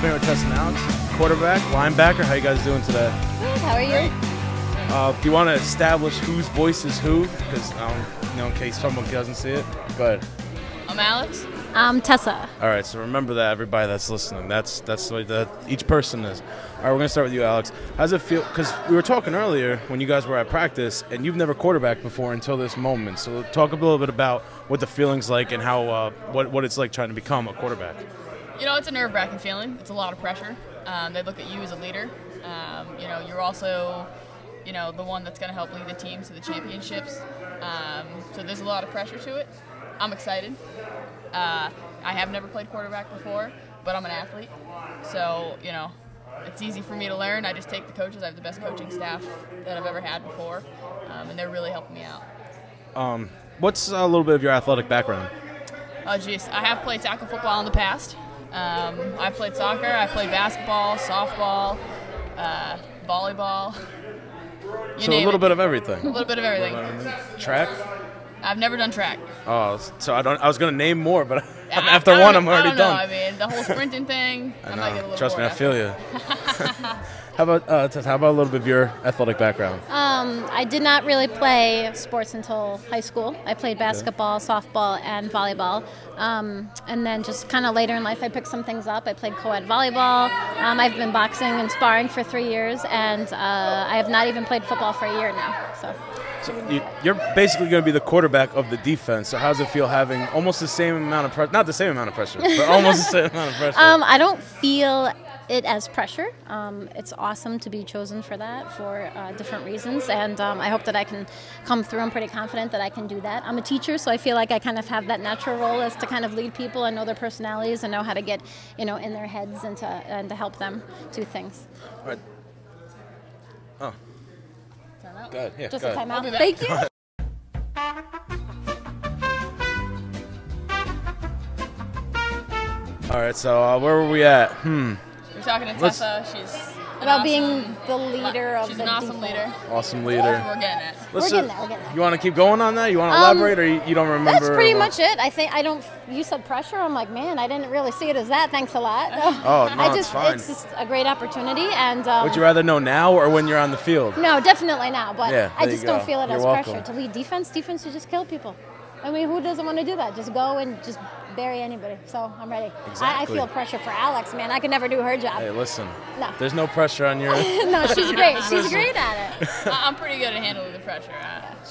Here with Tessa and Alex, quarterback, linebacker. How you guys doing today? Good. How are you? Do you want to establish whose voice is who? Because in case someone doesn't see it. Go ahead. I'm Alex. I'm Tessa. All right, so remember that, everybody that's listening. That's the way that each person is. All right, we're gonna start with you, Alex. How does it feel? Because we were talking earlier when you guys were at practice, and you've never quarterbacked before until this moment. So talk a little bit about what the feeling's like and how what it's like trying to become a quarterback. You know, it's a nerve-wracking feeling. It's a lot of pressure. They look at you as a leader. You're also, the one that's going to help lead the team to the championships. So there's a lot of pressure to it. I'm excited. I have never played quarterback before, but I'm an athlete. So, it's easy for me to learn. I just take the coaches. I have the best coaching staff that I've ever had before, and they're really helping me out. What's a little bit of your athletic background? Oh, geez. I have played tackle football in the past. I've played soccer, I've played basketball, softball, volleyball. So a little bit of everything. A little bit of everything. Track? I've never done track. Oh, so I was gonna name more, but after one, I'm already done. I mean, the whole sprinting thing. I might get a little Trust me, I bored feel you. How about a little bit of your athletic background? I did not really play sports until high school. I played basketball, softball, and volleyball. And then just kind of later in life, I picked some things up. I played co-ed volleyball. I've been boxing and sparring for 3 years, and I have not even played football for a year now. So you're basically going to be the quarterback of the defense. So how does it feel having almost the same amount of pressure? Not the same amount of pressure, but almost the same amount of pressure. I don't feel it as pressure. It's awesome to be chosen for that for different reasons, and I hope that I can come through. I'm pretty confident that I can do that. I'm a teacher, so I feel like I kind of have that natural role as to kind of lead people and know their personalities and know how to get in their heads and to help them do things. All right. Oh. Go ahead. Yeah, just go a ahead. timeout. Thank you. All right, so where were we at? We're talking to Tessa. She's about being the leader of the defense. She's an awesome leader. Awesome leader. We're getting it. We're getting there. You want to keep going on that? You want to elaborate, or you don't remember? That's pretty much it. I think you said pressure. I'm like, man, I didn't really see it as that. Thanks a lot. Oh, no, it's fine. It's just a great opportunity. And would you rather know now or when you're on the field? No, definitely now. But yeah, I just don't feel it as welcome. pressure. To lead defense, defense should just kill people. I mean, who doesn't want to do that? Just go and just bury anybody. So I'm ready. Exactly. I feel pressure for Alex, man. I could never do her job. Hey, listen. No. There's no pressure on your. No, she's great. She's great at it. I'm pretty good at handling the pressure.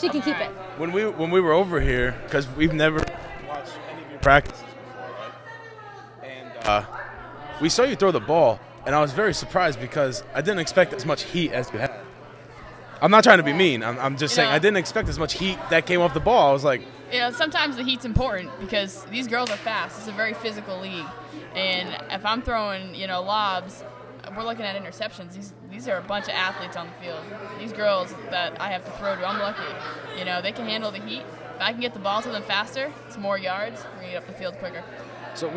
She can keep it. When we were over here, because we've never watched any of your practices before, right? And we saw you throw the ball, and I was very surprised because I didn't expect as much heat as you had. I'm not trying to be mean. I'm just saying I didn't expect as much heat that came off the ball. I was like. Sometimes the heat's important because these girls are fast. It's a very physical league. And if I'm throwing, lobs, we're looking at interceptions. These are a bunch of athletes on the field. These girls that I have to throw to, I'm lucky. They can handle the heat. If I can get the ball to them faster, it's more yards. We're going to get up the field quicker. So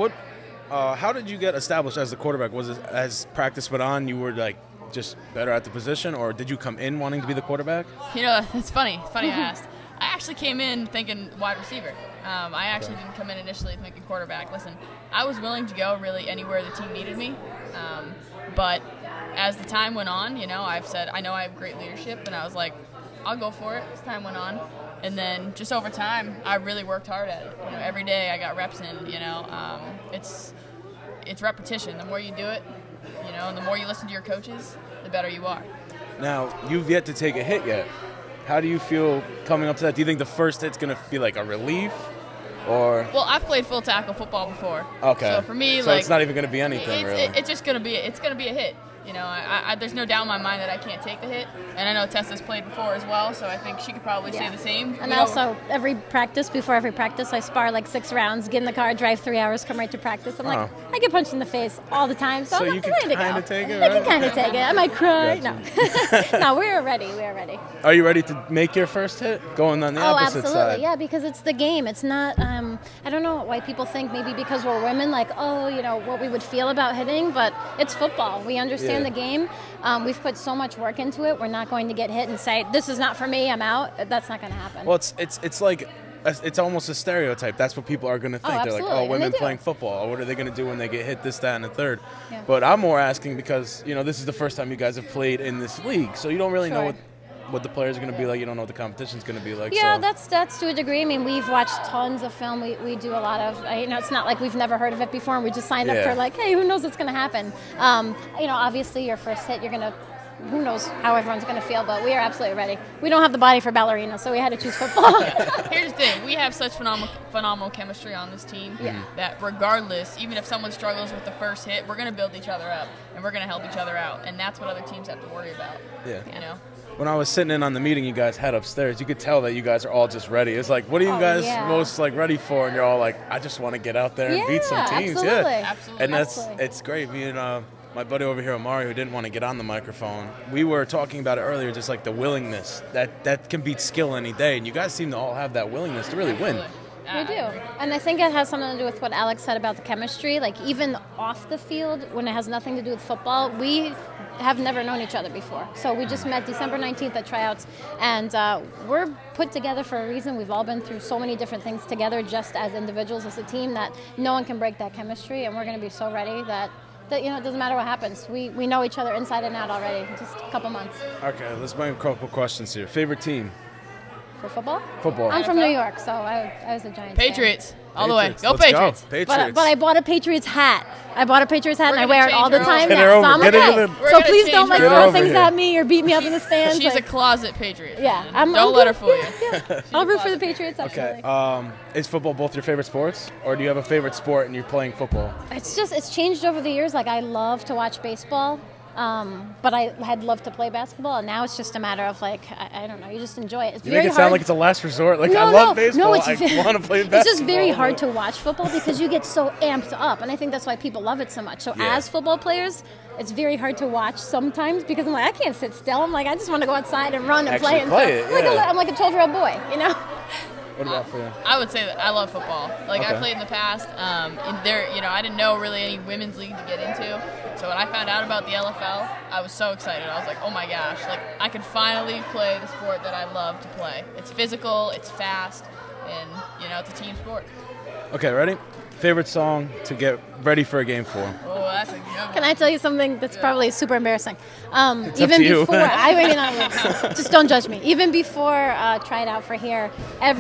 how did you get established as the quarterback? Was it as practice went on, you were like just better at the position, or did you come in wanting to be the quarterback? It's funny. It's funny you asked. I actually came in thinking wide receiver. I actually didn't come in initially thinking quarterback. Listen, I was willing to go really anywhere the team needed me. But as the time went on, I've said, I know I have great leadership, and I was like, I'll go for it as time went on. And then just over time, I really worked hard at it. Every day I got reps in, it's repetition. The more you do it, and the more you listen to your coaches, the better you are. Now, you've yet to take a hit yet. How do you feel coming up to that? Do you think the first hit's going to be like a relief, or? Well, I've played full tackle football before. Okay. So for me, it's not even going to be anything really. It's just going to be a hit. There's no doubt in my mind that I can't take the hit, and I know Tessa's played before as well, so I think she could probably say the same. And also, before every practice, I spar like 6 rounds, get in the car, drive 3 hours, come right to practice. I'm like, I get punched in the face all the time, so you can kind of take it. I can kind of take it. I might cry. Gotcha. No, no, we're ready. We're ready. Are you ready to make your first hit? Going on the opposite absolutely. side. Yeah, because it's the game. It's not. I don't know why people think maybe because we're women, like, what we would feel about hitting, but it's football. We understand the game. We've put so much work into it. We're not going to get hit and say, this is not for me, I'm out. That's not going to happen. Well, it's like it's almost a stereotype. That's what people are going to think. They're like, absolutely. oh, women And they do. playing football. What are they going to do when they get hit this, that, and the third? Yeah. But I'm more asking because, this is the first time you guys have played in this league. So you don't really know Sure. what the players are going to be like. You don't know what the competition's going to be like. Yeah, so. that's to a degree. I mean, we've watched tons of film. We do a lot of, it's not like we've never heard of it before and we just signed up Yeah. for like, hey, who knows what's going to happen? Obviously your first hit, you're going to, who knows how everyone's going to feel, but we are absolutely ready. We don't have the body for ballerina, so we had to choose football. Here's the thing. We have such phenomenal chemistry on this team that regardless, even if someone struggles with the first hit, we're going to build each other up and we're going to help each other out. And that's what other teams have to worry about. Yeah. You know? When I was sitting in on the meeting you guys had upstairs, you could tell that you guys are all just ready. It's like, what are you guys most like ready for? And you're all like, I just want to get out there and beat some teams. Absolutely. Yeah, Absolutely. and Absolutely. it's great. Me and my buddy over here, Omari, who didn't want to get on the microphone, we were talking about it earlier, just like the willingness that can beat skill any day. And you guys seem to all have that willingness to really win. We do. And I think it has something to do with what Alex said about the chemistry. Like, even off the field, when it has nothing to do with football, we have never known each other before. So we just met December 19th at tryouts, and we're put together for a reason. We've all been through so many different things together just as individuals, as a team, that no one can break that chemistry, and we're going to be so ready that it doesn't matter what happens. We know each other inside and out already, just a couple months. Okay, let's bring a couple questions here. Favorite team? For football? Football. I'm from New York, so I was a Giants Patriots. All the way. Patriots. Go Let's Patriots. Go. Patriots. But I bought a Patriots hat. And I We're wear it gonna all the change her time over. Get now. her over. So I'm Get okay. into the- We're So gonna please change don't like her throw over things here. at me or beat me up in the stands. She's a like, closet Patriot. yeah, Don't let her fool you. Yeah. I'll root for the Patriots, absolutely. Okay. Is football both your favorite sports, or do you have a favorite sport and you're playing football? It's changed over the years. Like, I love to watch baseball, but I had loved to play basketball, and now it's just a matter of like, I don't know, you just enjoy it. It's You very make it hard. sound like it's a last resort. Like, No, I love no, baseball. no, I it's want to play basketball. It's just very hard to watch football because you get so amped up, and I think that's why people love it so much. So Yeah. as football players, it's very hard to watch sometimes because I'm like, I can't sit still. I'm like, I just want to go outside and run and Actually play. And play stuff. it, yeah. I'm like a 12-year-old boy, you know? What about for you? I would say that I love football. Like, Okay. I played in the past. I didn't know really any women's league to get into. So when I found out about the LFL, I was so excited. I was like, oh my gosh, like I could finally play the sport that I love to play. It's physical, it's fast, and it's a team sport. Okay, ready? Favorite song to get ready for a game for? Oh, that's a good one. Can I tell you something that's probably super embarrassing? up Even to you. before, just don't judge me. Even before try it out for here, I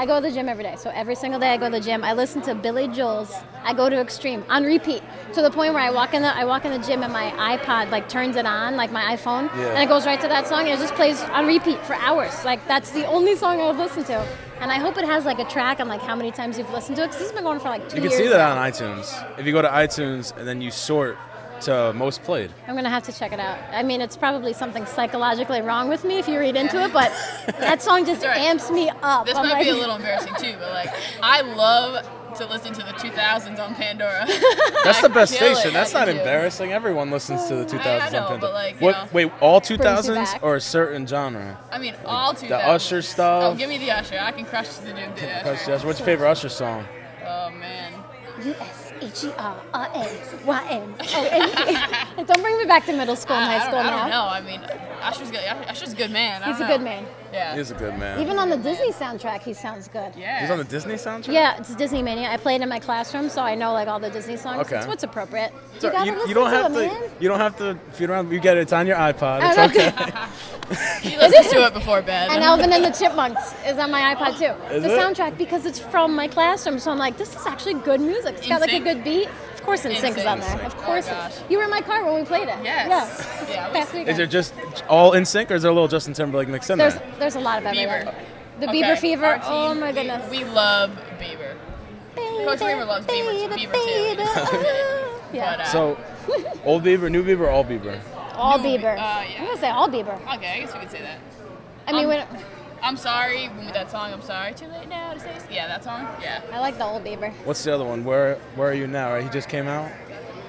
go to the gym every day. So every single day I go to the gym, I listen to Billy Joel's I Go to Extreme on repeat, to the point where I walk in the gym and my iPod like turns it on, like my iPhone, and it goes right to that song and it just plays on repeat for hours. Like, that's the only song I've listened to. And I hope it has like a track on like how many times you've listened to it, because this has been going for like 2 You years. can see that now. on iTunes. If you go to iTunes and then you sort to most played. I'm going to have to check it out. I mean, it's probably something psychologically wrong with me if you read into it, but that song just Right. amps me up. This I'm might like, be a little embarrassing too, but like I love to listen to the 2000s on Pandora. That's the best kill it, station. That's I not do. embarrassing. Everyone listens to the 2000s I know, on Pandora. but, like, Wait, all Brings you 2000s back. or a certain genre? I mean, all 2000s. The Usher stuff. Oh, give me the Usher. I can crush the gym to the Usher. What's your favorite Usher song? Oh man. USHERRNYNO. Don't bring me back to middle school and high school I now. don't know. I mean, Usher's good. Usher's a good man. He's a good man. Yeah. He's a good man. Even on the Disney soundtrack, he sounds good. Yeah. He's on the Disney soundtrack? Yeah, it's Disney Mania. I played in my classroom, so I know like all the Disney songs. Okay. It's what's appropriate. So you gotta you listen don't to have it, to. man. You don't have to. If you don't, you get it. It's on your iPod. I don't It's have okay. He listens to it before bed. And Alvin and the Chipmunks is on my iPod too. Is the it? soundtrack, because it's from my classroom, so I'm like, this is actually good music. It's got like a NSYNC? good beat. Of course, NSYNC is on there. NSYNC. Of course, Oh, gosh. you were in my car when we played it. Yes. Yeah. Yeah, Past weekend. Is it just all in sync, or is there a little Justin Timberlake mixed in there? There's a lot of everything. Bieber. The Okay, Bieber fever. our team, Oh my goodness. We love Bieber. Coach Bieber loves Bieber too. Yeah. So, old Bieber, new Bieber, all Bieber. All New- Bieber. yeah. I'm gonna say all Bieber. Okay, I guess we could say that. I mean, when, I'm sorry. With that song, I'm sorry. Too late now to say. Yeah, that song. Yeah. I like the old Bieber. What's the other one? Where are you now? Right, he just came out.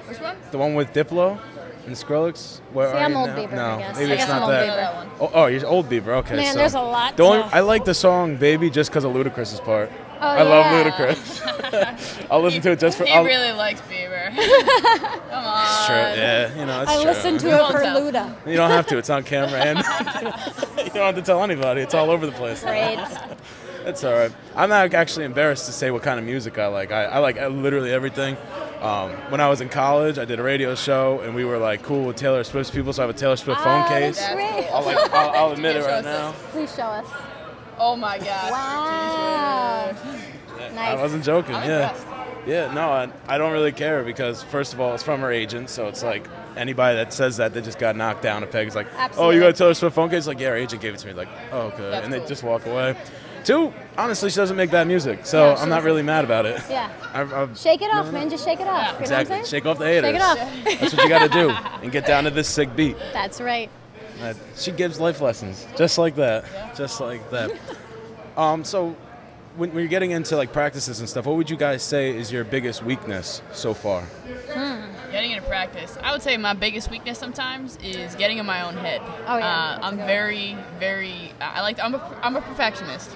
Which one? The one with Diplo and Skrillex. Where See, are I'm you old now? Bieber, No, I guess. maybe I it's guess I'm not old that. Bieber. That one. Oh, you're old Bieber. Okay. Man, so there's a lot The only, to- I like the song "Baby" just because of Ludacris's part. Oh, I love yeah. Ludacris. I'll listen to it just for. He I'll, really likes Bieber. Come on. It's true. Yeah, it's I true. listened to You it won't for tell. Luda. You don't have to. It's on camera, and you don't have to tell anybody. It's all over the place. Great. It's all right. I'm not actually embarrassed to say what kind of music I like. I like literally everything. When I was in college, I did a radio show, and we were like cool with Taylor Swift people, so I have a Taylor Swift phone case. That's great. I'll admit it right now. Please show us. Oh my gosh. Wow. Nice. I wasn't joking. I'm Yeah. impressed. Yeah, no, I don't really care because, first of all, it's from her agent, so it's like anybody that says that, they just got knocked down a peg. It's like, Absolutely. oh, you got a Taylor Swift phone case? Like, yeah, her agent gave it to me. Like, oh, okay. That's and they cool. just walk away. Two, honestly, she doesn't make bad music, so Yeah, she I'm not doesn't. really mad about it. Yeah. I've Shake it off, man. Just shake it off. You know what I'm exactly. saying? Shake off the haters. Shake it off. That's what you got to do and get down to this sick beat. That's right. She gives life lessons, just like that. Just like that. So when you're getting into like practices and stuff, what would you guys say is your biggest weakness so far? Getting into practice, I would say my biggest weakness sometimes is getting in my own head. Oh, yeah. I'm very, very. I'm a perfectionist.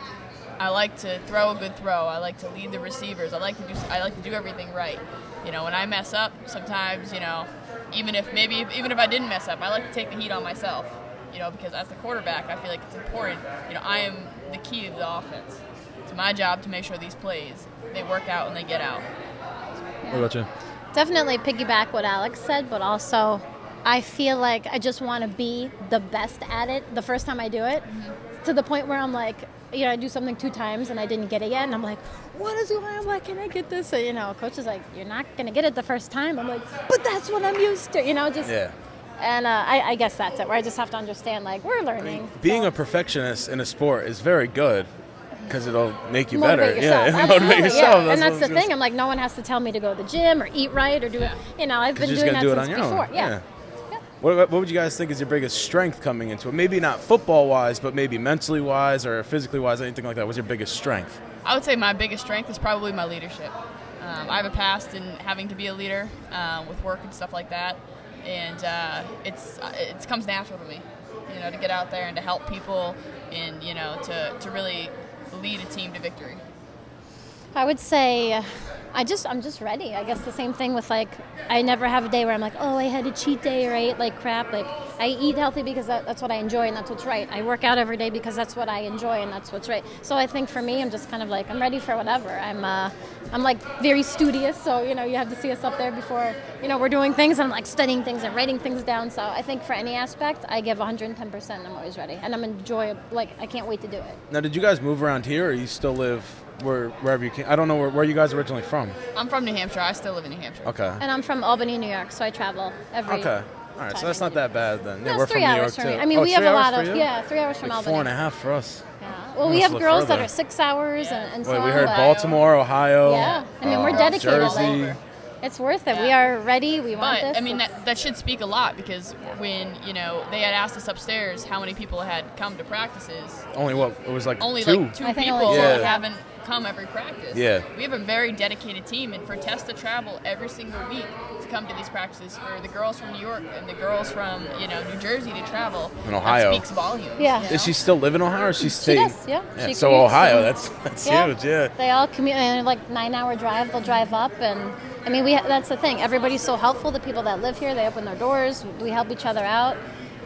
I like to throw a good throw. I like to lead the receivers. I like to do everything right. You know, when I mess up, sometimes, you know, even if I didn't mess up, I like to take the heat on myself. You know, because as the quarterback, I feel like it's important. You know, I am the key to the offense. It's my job to make sure these plays, they work out and they get out. What about you? Definitely piggyback what Alex said, but also I feel like I just want to be the best at it the first time I do it, to the point where I'm like, you know, I do something 2 times and I didn't get it yet, and I'm like, what is going on? I'm like, can I get this? So, you know, coach is like, you're not going to get it the first time. I'm like, but that's what I'm used to, you know, just. Yeah. And I guess that's it, where I just have to understand, like, we're learning. Being a perfectionist in a sport is very good because it'll make you Motivate better. yourself. Yeah, Absolutely, motivate yourself. yeah. And that's what the thing. I'm like, no one has to tell me to go to the gym or eat right or do it. You know, I've been You're just doing gonna that do it since on your before. own. Yeah. What would you guys think is your biggest strength coming into it? Maybe not football-wise, but maybe mentally-wise or physically-wise, anything like that. What's your biggest strength? I would say my biggest strength is probably my leadership. I have a past in having to be a leader with work and stuff like that, and it comes natural to me, you know, to get out there and to help people, and you know, to really lead a team to victory. I would say I'm just ready. I guess the same thing with, like, I never have a day where I'm like, oh, I had a cheat day or I ate like crap. Like, I eat healthy because that's what I enjoy and that's what's right. I work out every day because that's what I enjoy and that's what's right. So I think for me, I'm just kind of like, I'm ready for whatever. I'm like very studious, so, you know, you have to see us up there before, you know, we're doing things. I'm like studying things and writing things down. So I think for any aspect, I give 110%. I'm always ready, and I'm enjoyable. Like, I can't wait to do it. Now, did you guys move around here, or you still live wherever you came? I don't know where you guys are originally from. I'm from New Hampshire. I still live in New Hampshire. Okay. And I'm from Albany, New York, so I travel every. Okay. All right, so that's not that bad then. No, we're it's from 3 New hours York for too. me. I mean, Oh, we it's have 3 a hours lot for of, you? 3 hours from Like Albany. 4.5 for us. Yeah. Well, we Must have live girls that further. are 6 hours and so Wait, on. we heard but- Baltimore, Ohio. Yeah, I mean, we're Girls, dedicated. Jersey. Like, it's worth it. Yeah. We are ready. We want But this. I mean, It's- that should speak a lot, because when, you know, they had asked us upstairs how many people had come to practices, Only what? It was like only 2. like 2 I think people only 2. that Yeah. haven't come every practice. Yeah. We have a very dedicated team, and for Tess to travel every single week to come to these practices, for the girls from New York and the girls from, you know, New Jersey to travel, In Ohio. that speaks volumes. Yeah. you know? Does she still live in Ohio, or she she staying? does, yeah. She So commutes, Ohio, and- that's huge. Yeah. They all commute, and like 9-hour drive. They'll drive up, and I mean, that's the thing. Everybody's so helpful. The people that live here, they open their doors. We help each other out.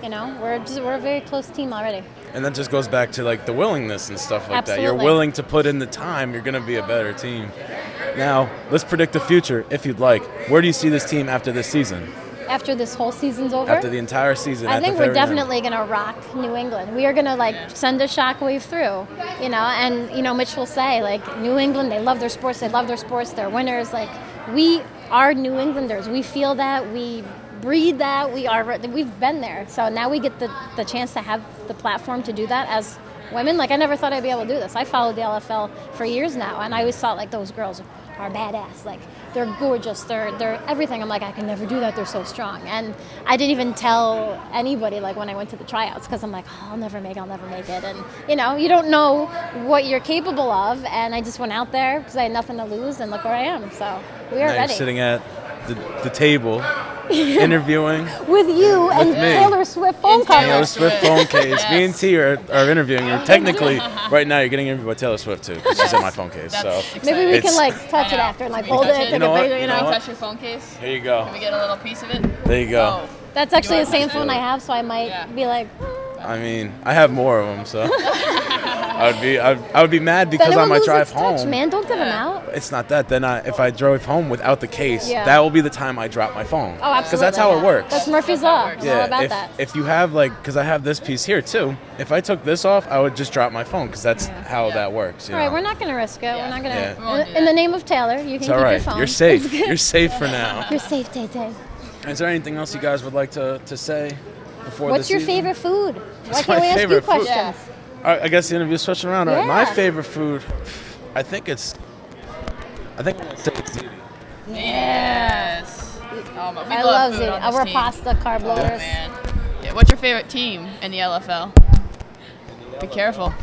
You know, we're a very close team already. And that just goes back to like the willingness and stuff like that. Absolutely. You're willing to put in the time, you're going to be a better team. Now, let's predict the future, if you'd like. Where do you see this team after this season? After this whole season's over, After the entire season? I at think the we're very end? definitely going to rock New England. We are going to like send a shockwave through, you know. And you know, Mitch will say, like, New England, they love their sports. They love their sports. They're winners. Like, we are New Englanders. We feel that. We breathe that. We've been there. So now we get the chance to have the platform to do that as women. Like, I never thought I'd be able to do this. I followed the LFL for years now, and I always thought, like, those girls are badass. Like, they're gorgeous. They're everything. I'm like, I can never do that. They're so strong. And I didn't even tell anybody, like, when I went to the tryouts, because I'm like, oh, I'll never make it. And, you know, you don't know what you're capable of. And I just went out there because I had nothing to lose, and look where I am. So we are Now ready. you're sitting at the table, interviewing with you and me. Taylor Swift phone And cover. Taylor Taylor Swift phone case. Yes. Me and T are interviewing you. Technically, right now, you're getting interviewed by Taylor Swift, too, because she's in my phone case. So That's Maybe we It's- can like touch I it know. after and like Can we hold touch it, it? take You know a what? picture, You you know Can know. we what? touch your phone case? here you go. Can we get a little piece of it? There you go. Oh. That's actually You the want same to phone touch I it? have, so I might Yeah. be like, I mean, I have more of them, so. I would be mad because Then it on would my lose drive its touch, home. man, don't give them out. It's not that. Then if I drove home without the case, that will be the time I drop my phone. Oh, absolutely. Because that's how it works. That's Murphy's Law. It's all about that. If you have because I have this piece here too. If I took this off, I would just drop my phone because that's how that works. All right, we're not going to risk it. Yeah. We're not going Yeah. to. In the name of Taylor, you can It's keep all right. your phone. You're safe. You're safe for now. You're safe, Tay-Tay. Is there anything else you guys would like to say before What's this your season? favorite food? Why What's can't we my ask you favorite food? questions? All right, I guess the interview's switching around. All right, my Yeah. favorite food, I think it's ziti. Yes. Oh, but we I love love food ziti. on this Our team. pasta, carb Oh, loaders. man. Yeah, what's your favorite team in the LFL? Be careful.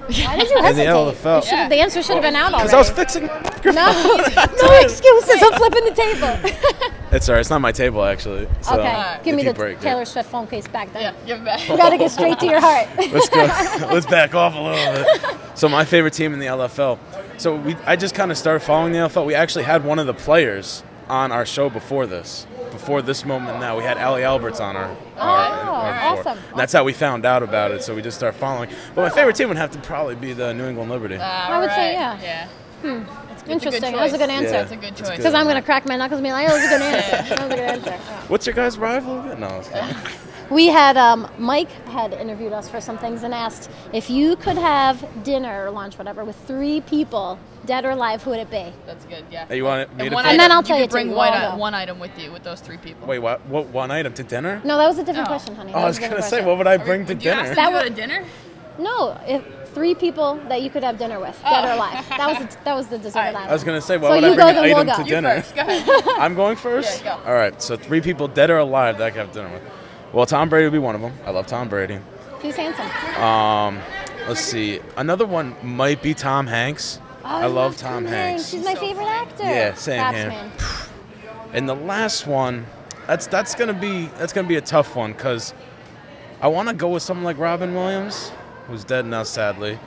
Why did you In the hesitate? LFL. The answer should have been out already. Because I was fixing my microphone. No excuses. I'm flipping the table. It's all right. It's not my table, actually. So Okay, give me if you the break it. Taylor Swift phone case back then. Yeah, give it back. You got to get straight to your heart. Let's go. Let's back off a little bit. So my favorite team in the LFL. So I just kind of started following the LFL. We actually had one of the players on our show before this. Before this moment now, we had Allie Alberts on our awesome. And that's how we found out about it, so we just started following. But my favorite team would have to probably be the New England Liberty. I would say, yeah. Yeah. Interesting. That was a good answer. That's a good choice. Because I'm going to crack my knuckles and be like, that was a good answer. That was a good answer. What's your guys' rival again? No, it's kidding. We had, Mike had interviewed us for some things and asked, if you could have dinner or lunch, whatever, with 3 people, dead or alive, who would it be? That's good, yeah. Hey, you want me to And then I'll tell you could bring too. one, We'll all go. one item with you with those 3 people. Wait, what one item to dinner? No, that was a different Oh. question, honey. Oh, I was going to say, what would I bring to Would you ask dinner? me That to go would- to dinner? No, if 3 people that you could have dinner with, dead or alive. That was the dessert All right. item. I was going to say, what So would you I go, bring then an we'll item go. to You dinner? first, go ahead. I'm going first? Yeah, go. All right, so 3 people, dead or alive, that I could have dinner with. Well, Tom Brady would be one of them. I love Tom Brady. He's handsome. Let's see. Another one might be Tom Hanks. Oh, I love Tom Hanks. He's my favorite actor. Yeah, same Props, here. man. And the last one, that's gonna be a tough one because I want to go with someone like Robin Williams, who's dead now sadly,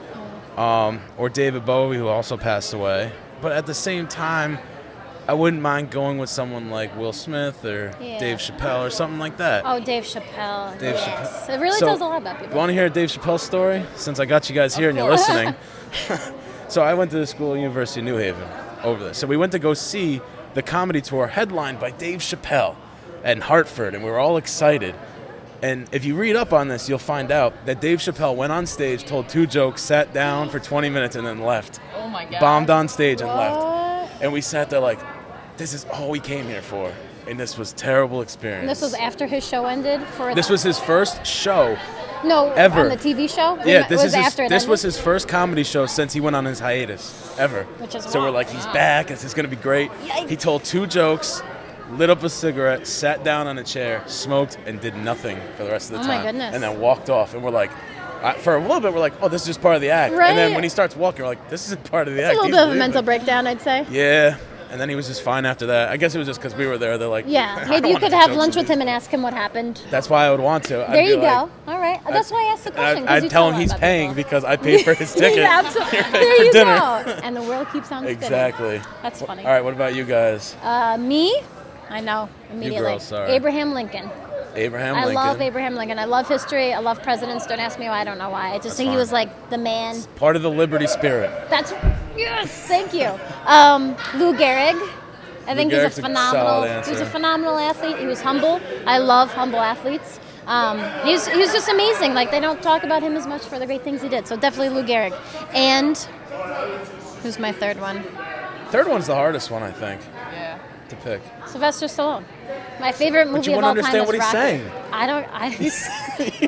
or David Bowie, who also passed away. But at the same time, I wouldn't mind going with someone like Will Smith or Yeah. Dave Chappelle or something like that. Oh, Dave Chappelle. Dave Yes. It really So, tells a lot about people. You want to hear a Dave Chappelle story? Since I got you guys here and you're course. listening. So I went to the school, University of New Haven, over there. So we went to go see the comedy tour headlined by Dave Chappelle in Hartford, and we were all excited. And if you read up on this, you'll find out that Dave Chappelle went on stage, told 2 jokes, sat down for 20 minutes, and then left. Oh, my God. Bombed on stage and left. What? And we sat there like, this is all we came here for. And this was a terrible experience. And this was after his show ended? This was his first show. No, ever. on the TV show? Yeah, this after was his first comedy show since he went on his hiatus ever. Which is so we're wild. like, he's back. This is gonna be great. Yikes. He told 2 jokes, lit up a cigarette, sat down on a chair, smoked, and did nothing for the rest of the Oh my time. goodness. And then walked off. And we're like, for a little bit, we're like, oh, this is just part of the act. Right. And then when he starts walking, we're like, this isn't part of the It's act. a little He's bit of a leaving. mental breakdown, I'd say. Yeah. And then he was just fine after that. I guess it was just because we were there. They're like, Yeah, I maybe don't you want could to have jokes lunch with with him and ask him what happened. That's why I would want to. I'd There be you like, go. All right. That's why I asked the question. 'cause I'd you tell a him lot he's about paying people. because I paid for his ticket. Yeah, absolutely. You're paying There for you dinner. go. And the world keeps on spinning. Exactly. That's funny. All right, what about you guys? Me? I know, immediately. girls, sorry. Abraham Lincoln. Abraham I Lincoln. love Abraham Lincoln. I love history. I love presidents. Don't ask me why. I don't know why. I just think he fine. was like the man. Part of the Liberty spirit. That's yes. Thank you. Lou Gehrig. I think he's a Gehrig's a solid phenomenal. answer. He was a phenomenal athlete. He was humble. I love humble athletes. He was just amazing. Like they don't talk about him as much for the great things he did. So definitely Lou Gehrig. And who's my third one? Third one's the hardest one, I think, Yeah. to pick. Sylvester Stallone. My favorite movie you of all wouldn't time understand is what he's Rocky. saying. I don't. I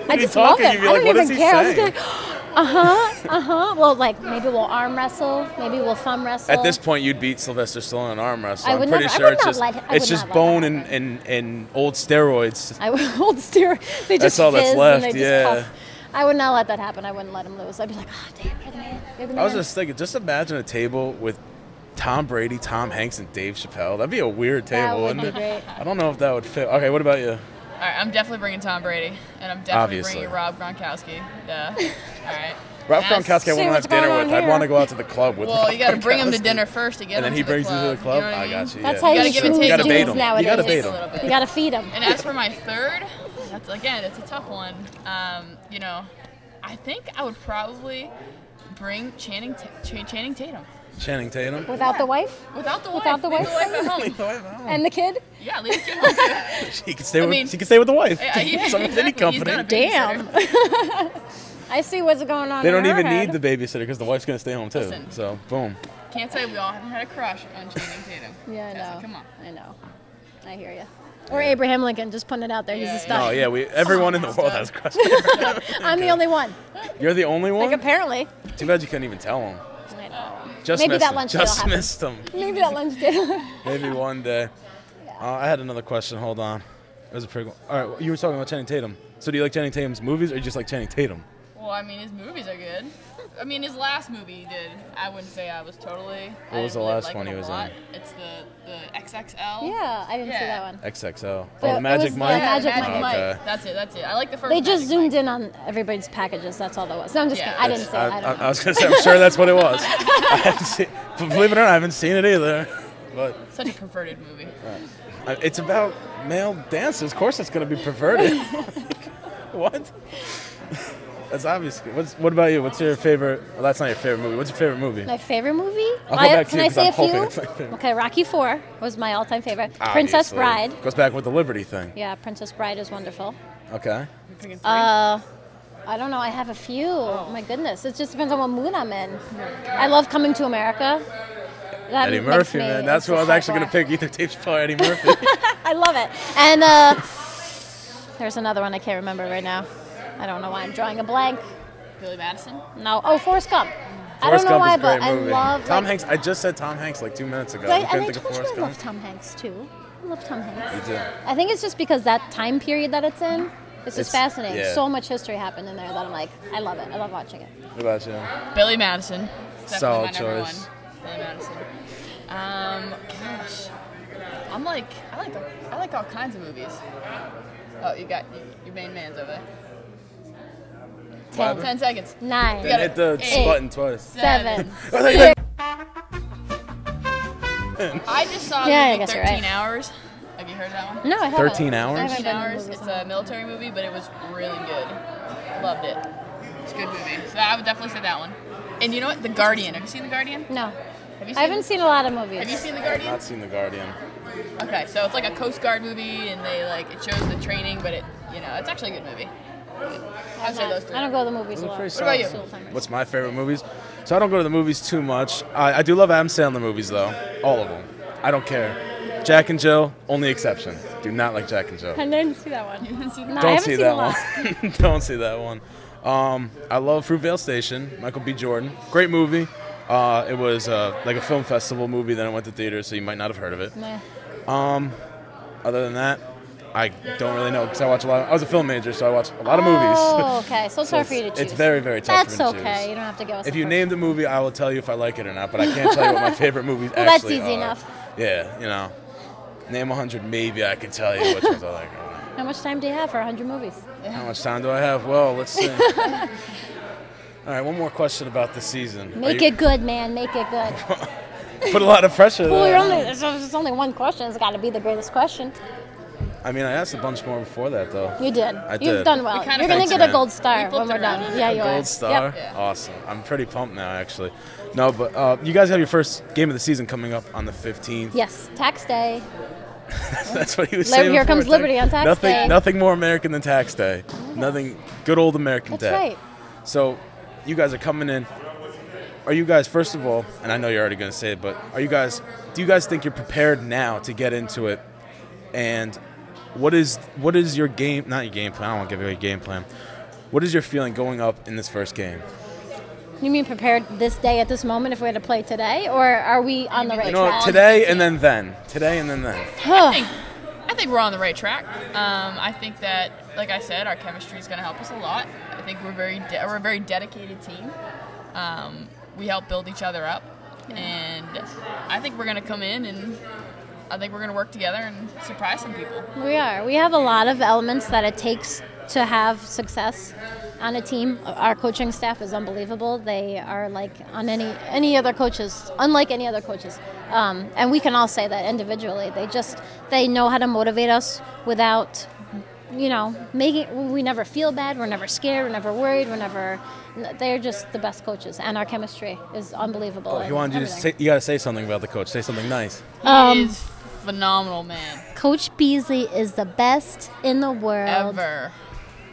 When just you're love talking, it. you'd be I like, don't what even is he care. I was saying? like, Well, like maybe we'll arm wrestle. Maybe we'll thumb wrestle. At this point, you'd beat Sylvester Stallone in arm wrestle. I I'm would pretty never- I sure would it's not just let him- I it's would just not let bone that and old steroids. I would hold steer. They just That's all that's fizz left, And they yeah. just puff. I would not let that happen. I wouldn't let him lose. I'd be like, oh damn, you're the man. You're the man. I was just thinking, just imagine a table with Tom Brady, Tom Hanks, and Dave Chappelle. That'd be a weird That table, would wouldn't be it? great. I don't know if that would fit. Okay, what about you? All right, I'm definitely bringing Tom Brady, and I'm definitely Obviously. bringing Rob Gronkowski. Yeah. All right. Rob Yes. Gronkowski, I See want to what's have dinner going with. on I'd here. want to go out to the club with. Well, Rob you got to bring him to Gronkowski. dinner first to get And then him he to brings the you club. to the club. You know what I I mean? got you. That's yeah. how gotta you give and schmooze take. You gotta bait dudes him. nowadays. You gotta bait Just a him. little bit. You gotta feed them. And as for my third, it's a tough one. I think I would probably bring Channing Tatum. Channing Tatum. Without the wife? Without the wife. Without the Leave wife? the wife at home. Leave the wife at home. And the kid? Yeah, leave the kid home too. She can stay with. mean- She can stay with the wife. Yeah, Some any exactly. company. He's got a Damn. babysitter. I see what's going on. They don't in her even head. need the babysitter because the wife's gonna stay home too. Listen. So boom. Can't say we all haven't had a crush on Channing Tatum. Yeah, I Tessa, know. come on. I know. I hear you. Or Abraham Lincoln, just putting it out there. Yeah, He's a yeah. stud. Oh yeah, everyone in the world has a crush. I'm the only one. You're the only one. Like, apparently. Too bad you couldn't even tell him. I know. Just Maybe missed that him. lunch deal Just happened. missed him. Maybe that lunch did. Maybe one day. I had another question. Hold on. It was a pretty. All right, you were talking about Channing Tatum. So do you like Channing Tatum's movies, or you just like Channing Tatum? Well, I mean, his movies are good. I mean, his last movie he did. I wouldn't say I was totally. What was the last one he was in? It's the XXL. Yeah, I didn't see that one. XXL. But Oh, the it Magic was the Mike. Magic Magic Mike. Mike. Okay. That's it. I like the first. They just Magic zoomed Mike. in on everybody's packages. That's all that was. No, I'm just Yeah. kidding. I didn't see it. I don't know. I was gonna say, I'm sure that's what it was. I haven't seen, but believe it or not, I haven't seen it either. But Such a perverted movie. it's about male dancers. Of course, it's gonna be perverted. What? That's obvious. What about you? What's your favorite? Well, that's not your favorite movie. What's your favorite movie? My favorite movie? I'll go back to Can you I 'cause say I'm a hoping few? it's my favorite. Okay, Rocky 4 was my all-time favorite. Princess Obviously. Bride. Goes back with the Liberty thing. Yeah, Princess Bride is wonderful. Okay. Picking three. I don't know. I have a few. Oh my goodness. It just depends on what mood I'm in. I love Coming to America. That Eddie makes Murphy, me- man. That's it's who I was just actually going to hardcore. pick. Either Dave Chappelle or Eddie Murphy. I love it. And there's another one I can't remember right now. I don't know why I'm drawing a blank. Billy Madison. No. Oh, Forrest Gump. I Forrest don't know Gump why, is a great but movie. I love Tom like, Hanks. I just said Tom Hanks like 2 minutes ago. Right, You and couldn't I think of told you Forrest I love Gump? Tom Hanks too. I love Tom Hanks. You do. I think it's just because that time period that it's in, it's just It's- fascinating. yeah. So much history happened in there that I'm like, I love it. I love watching it. What about you? Billy Madison. It's Solid definitely my number choice. one. Billy Madison. Gosh, I like all kinds of movies. Oh, you got your main man's over there. 10, 10 seconds. 9, You got Hit the Eight. button twice. 7. I just saw Yeah, I the movie guess you're 13 right. Hours. Have you heard of that one? No, I haven't. 13 I hours? haven't 13 been to Hours. movies It's in a military movie, but it was really good. Loved it. It's a good movie. So I would definitely say that one. And you know what? The Guardian. Have you seen The Guardian? No. Have you I haven't seen a lot of movies. Have you seen The Guardian? Not seen The Guardian. Okay, so it's like a Coast Guard movie, and it shows the training, but it's actually a good movie. I'd say those three. I don't go to the movies a Those are lot. pretty What about you? Soul-timers. What's my favorite movies? So I don't go to the movies too much. I do love Adam Sandler movies though, all of them. I don't care. Jack and Jill, only exception. Do not like Jack and Jill. I didn't see that one. You haven't seen No, that? I Don't haven't see seen a that lot. one. Don't see that one. I love Fruitvale Station. Michael B. Jordan, great movie. It was like a film festival movie. Then it went to theaters, so you might not have heard of it. Nah. Other than that, I don't really know because I watch a lot. I was a film major, so I watch a lot of movies. Oh, okay. So it's hard for you to choose. It's very, very tough That's for me to okay. choose. You don't have to go. If you name the movie, I will tell you if I like it or not, but I can't tell you what my favorite movies Well, that's actually easy are. enough. Yeah, name 100, maybe I could tell you which ones I like. How much time do you have for 100 movies? How much time do I have? Well, let's see. All right, one more question about the season. Make it good, man. Make it good. Put a lot of pressure Well, there. it's only one question. It's got to be the greatest question. I mean, I asked a bunch more before that, though. You did. I You've did. done well. We kinda You're going to flipped get a it. gold star We flipped when we're it around. done. Yeah, you are. Gold star? Yep. Yeah. Awesome. I'm pretty pumped now, actually. No, but you guys have your first game of the season coming up on the 15th. Yes, tax day. That's what he was saying. Here before. comes Liberty on tax nothing, day. Nothing more American than tax day. Nothing. Good old American That's day. right. So, you guys are coming in. Are you guys, first of all, and I know you're already going to say it, but do you guys think you're prepared now to get into it? And what is your game? Not your game plan. I don't want to give away your game plan. What is your feeling going up in this first game? You mean prepared this day at this moment if we had to play today? Or are we on the right You know, track? today and then then. Today and then then. I think we're on the right track. I think that, like I said, our chemistry is going to help us a lot. I think we're a very dedicated team. We help build each other up, and I think we're going to come in and I think we're going to work together and surprise some people. We are. We have a lot of elements that it takes to have success on a team. Our coaching staff is unbelievable. They are like on any other coaches, unlike any other coaches. And we can all say that individually. They know how to motivate us without you know, we never feel bad. We're never scared. We're never worried. They're just the best coaches, and our chemistry is unbelievable. Oh, he wanted you to say, you got to say something about the coach. Say something nice. He is phenomenal, man. Coach Beasley is the best in the world. Ever.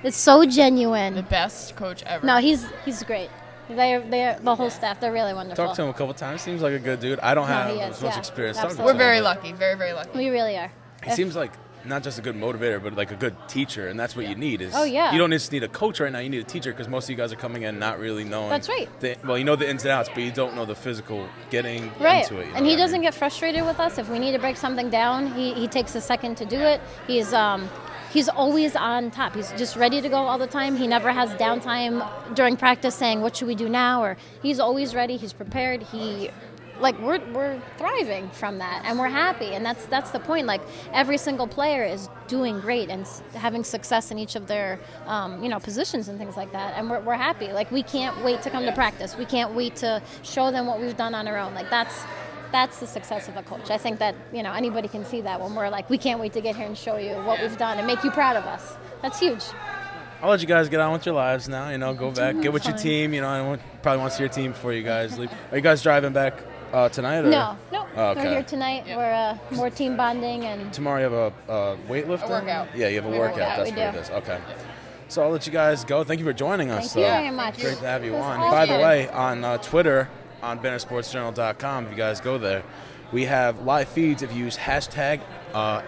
It's so genuine. The best coach ever. No, he's great. They're the whole staff. They're really wonderful. Talked to him a couple times. Seems like a good dude. I don't have as much experience. Absolutely. We're very lucky. Very, very lucky. We really are. He seems like not just a good motivator, but like a good teacher, and that's what you need. Oh, yeah. You don't just need a coach right now. You need a teacher because most of you guys are coming in not really knowing. That's right. Well, you know the ins and outs, but you don't know the physical getting right. into it. You know and he doesn't get frustrated with us. If we need to break something down, he takes a second to do it. He's always on top. He's just ready to go all the time. He never has downtime during practice saying, what should we do now? Or he's always ready. He's prepared. We're thriving from that, and we're happy, and that's the point. Like, every single player is doing great and having success in each of their positions and things like that, and we're happy. Like, we can't wait to come to practice. We can't wait to show them what we've done on our own. Like, that's the success of a coach. I think that anybody can see that when we're like, we can't wait to get here and show you what we've done and make you proud of us. That's huge. I'll let you guys get on with your lives now. Go back, get with your team. I probably want to see your team before you guys leave. Are you guys driving back tonight? Or? No. Oh, okay. We're here tonight. Yep. We're more team bonding, and tomorrow you have a weightlifting? A workout. Yeah, you have a workout. That's what it is. Okay. So I'll let you guys go. Thank you for joining us. Thank you very much. Great to have you on. Awesome. By the way, on Twitter, on BannerSportsJournal.com, if you guys go there, we have live feeds if you use hashtag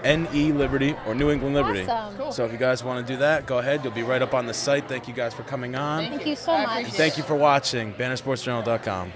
NE Liberty or New England Liberty. Awesome. Cool. So if you guys want to do that, go ahead. You'll be right up on the site. Thank you guys for coming on. Thank you so much. Thank you for watching. BannerSportsJournal.com.